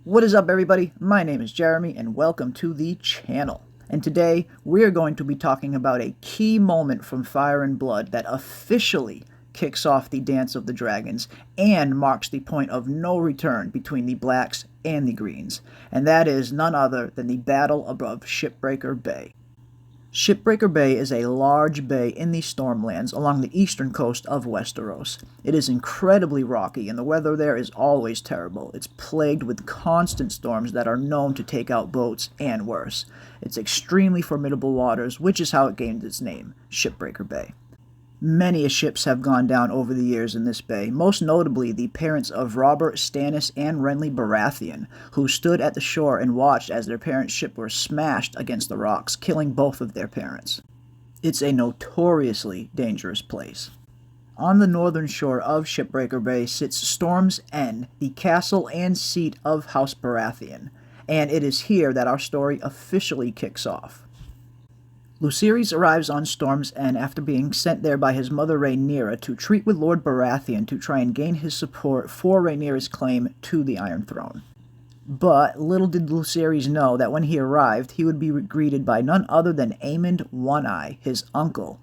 What is up, everybody? My name is Jeremy and welcome to the channel. And today we are going to be talking about a key moment from Fire and Blood that officially kicks off the Dance of the Dragons and marks the point of no return between the Blacks and the Greens. And that is none other than the Battle Above Shipbreaker Bay. Shipbreaker Bay is a large bay in the Stormlands along the eastern coast of Westeros. It is incredibly rocky and the weather there is always terrible. It's plagued with constant storms that are known to take out boats and worse. It's extremely formidable waters, which is how it gained its name, Shipbreaker Bay. Many ships have gone down over the years in this bay, most notably the parents of Robert, Stannis, and Renly Baratheon, who stood at the shore and watched as their parents' ship were smashed against the rocks, killing both of their parents. It's a notoriously dangerous place. On the northern shore of Shipbreaker Bay sits Storm's End, the castle and seat of House Baratheon, and it is here that our story officially kicks off. Lucerys arrives on Storm's End after being sent there by his mother Rhaenyra to treat with Lord Baratheon to try and gain his support for Rhaenyra's claim to the Iron Throne. But little did Lucerys know that when he arrived, he would be greeted by none other than Aemond One-Eye, his uncle.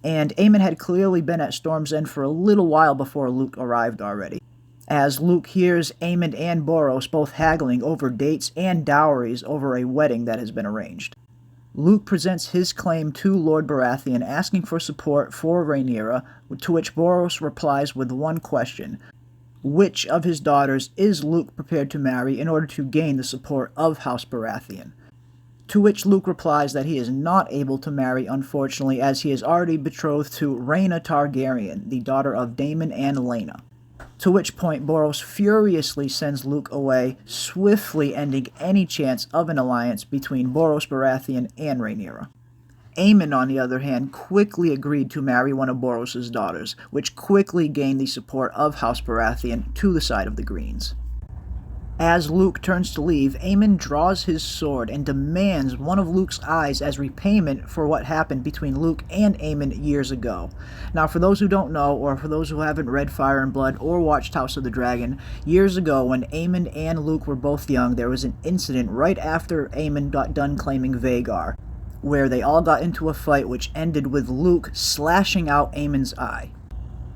And Aemond had clearly been at Storm's End for a little while before Luke arrived already, as Luke hears Aemond and Borros both haggling over dates and dowries over a wedding that has been arranged. Luke presents his claim to Lord Baratheon, asking for support for Rhaenyra, to which Borros replies with one question: which of his daughters is Luke prepared to marry in order to gain the support of House Baratheon? To which Luke replies that he is not able to marry, unfortunately, as he is already betrothed to Rhaena Targaryen, the daughter of Daemon and Laena. To which point Borros furiously sends Luke away, swiftly ending any chance of an alliance between Borros Baratheon and Rhaenyra. Aemond, on the other hand, quickly agreed to marry one of Borros' daughters, which quickly gained the support of House Baratheon to the side of the Greens. As Luke turns to leave, Aemond draws his sword and demands one of Luke's eyes as repayment for what happened between Luke and Aemond years ago. Now, for those who don't know, or for those who haven't read Fire and Blood or watched House of the Dragon, years ago when Aemond and Luke were both young, there was an incident right after Aemond got done claiming Vhagar, where they all got into a fight which ended with Luke slashing out Aemond's eye.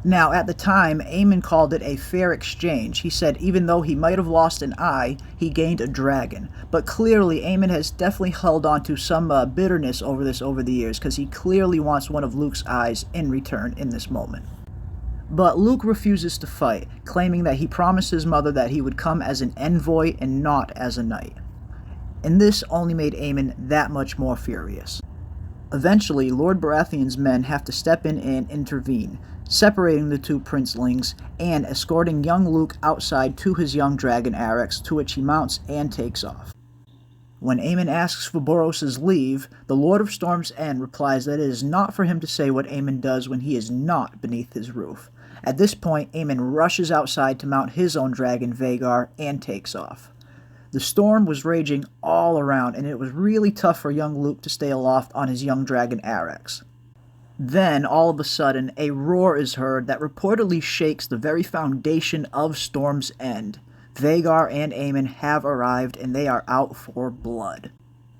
Now, at the time, Aemond called it a fair exchange. He said even though he might have lost an eye, he gained a dragon. But clearly, Aemond has definitely held on to some bitterness over this over the years, because he clearly wants one of Luke's eyes in return in this moment. But Luke refuses to fight, claiming that he promised his mother that he would come as an envoy and not as a knight. And this only made Aemond that much more furious. Eventually, Lord Baratheon's men have to step in and intervene, separating the two princelings and escorting young Luke outside to his young dragon Arrax, to which he mounts and takes off. When Aemond asks for Borros' leave, the Lord of Storm's End replies that it is not for him to say what Aemond does when he is not beneath his roof. At this point, Aemond rushes outside to mount his own dragon Vhagar and takes off. The storm was raging all around, and it was really tough for young Luke to stay aloft on his young dragon Arrax. Then, all of a sudden, a roar is heard that reportedly shakes the very foundation of Storm's End. Vhagar and Aemond have arrived, and they are out for blood.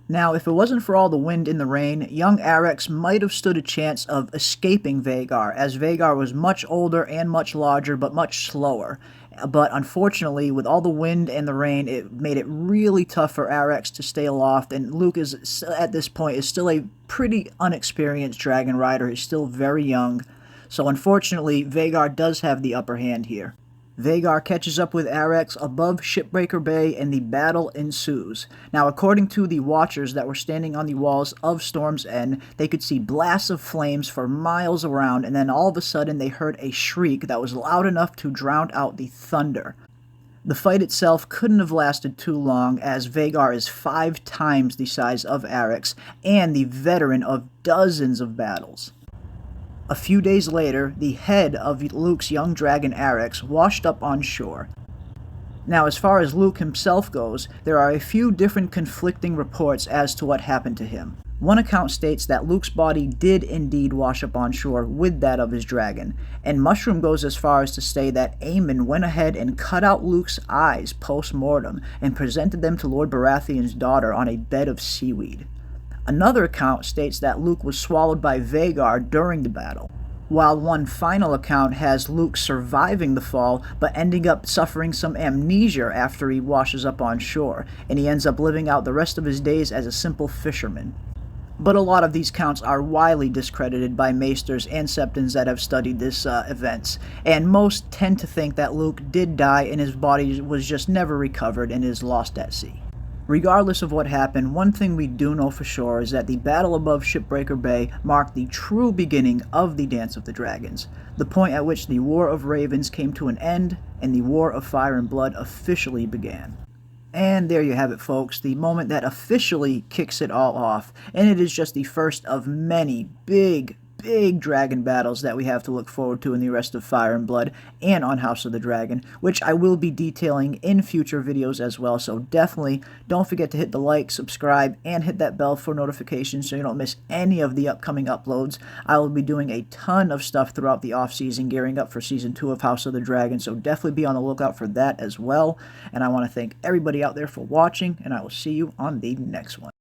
Now, if it wasn't for all the wind and the rain, young Arrax might have stood a chance of escaping Vhagar, as Vhagar was much older and much larger, but much slower. But unfortunately, with all the wind and the rain, it made it really tough for Arrax to stay aloft, and Luke is, at this point, is still a pretty unexperienced dragon rider. He's still very young, so unfortunately, Vhagar does have the upper hand here. Vhagar catches up with Arrax above Shipbreaker Bay, and the battle ensues. Now, according to the watchers that were standing on the walls of Storm's End, they could see blasts of flames for miles around, and then all of a sudden they heard a shriek that was loud enough to drown out the thunder. The fight itself couldn't have lasted too long, as Vhagar is 5 times the size of Arrax, and the veteran of dozens of battles. A few days later, the head of Luke's young dragon Arrax washed up on shore. Now, as far as Luke himself goes, there are a few different conflicting reports as to what happened to him. One account states that Luke's body did indeed wash up on shore with that of his dragon, and Mushroom goes as far as to say that Aemond went ahead and cut out Luke's eyes post-mortem and presented them to Lord Baratheon's daughter on a bed of seaweed. Another account states that Luke was swallowed by Vhagar during the battle, while one final account has Luke surviving the fall but ending up suffering some amnesia after he washes up on shore, and he ends up living out the rest of his days as a simple fisherman. But a lot of these counts are widely discredited by maesters and septons that have studied this events, and most tend to think that Luke did die and his body was just never recovered and is lost at sea. Regardless of what happened, one thing we do know for sure is that the Battle Above Shipbreaker Bay marked the true beginning of the Dance of the Dragons, the point at which the War of Ravens came to an end and the War of Fire and Blood officially began. And there you have it, folks, the moment that officially kicks it all off, and it is just the first of many big dragon battles that we have to look forward to in the rest of Fire and Blood and on House of the Dragon, which I will be detailing in future videos as well, so definitely don't forget to hit the like, subscribe, and hit that bell for notifications so you don't miss any of the upcoming uploads. I will be doing a ton of stuff throughout the off-season, gearing up for Season 2 of House of the Dragon, so definitely be on the lookout for that as well, and I want to thank everybody out there for watching, and I will see you on the next one.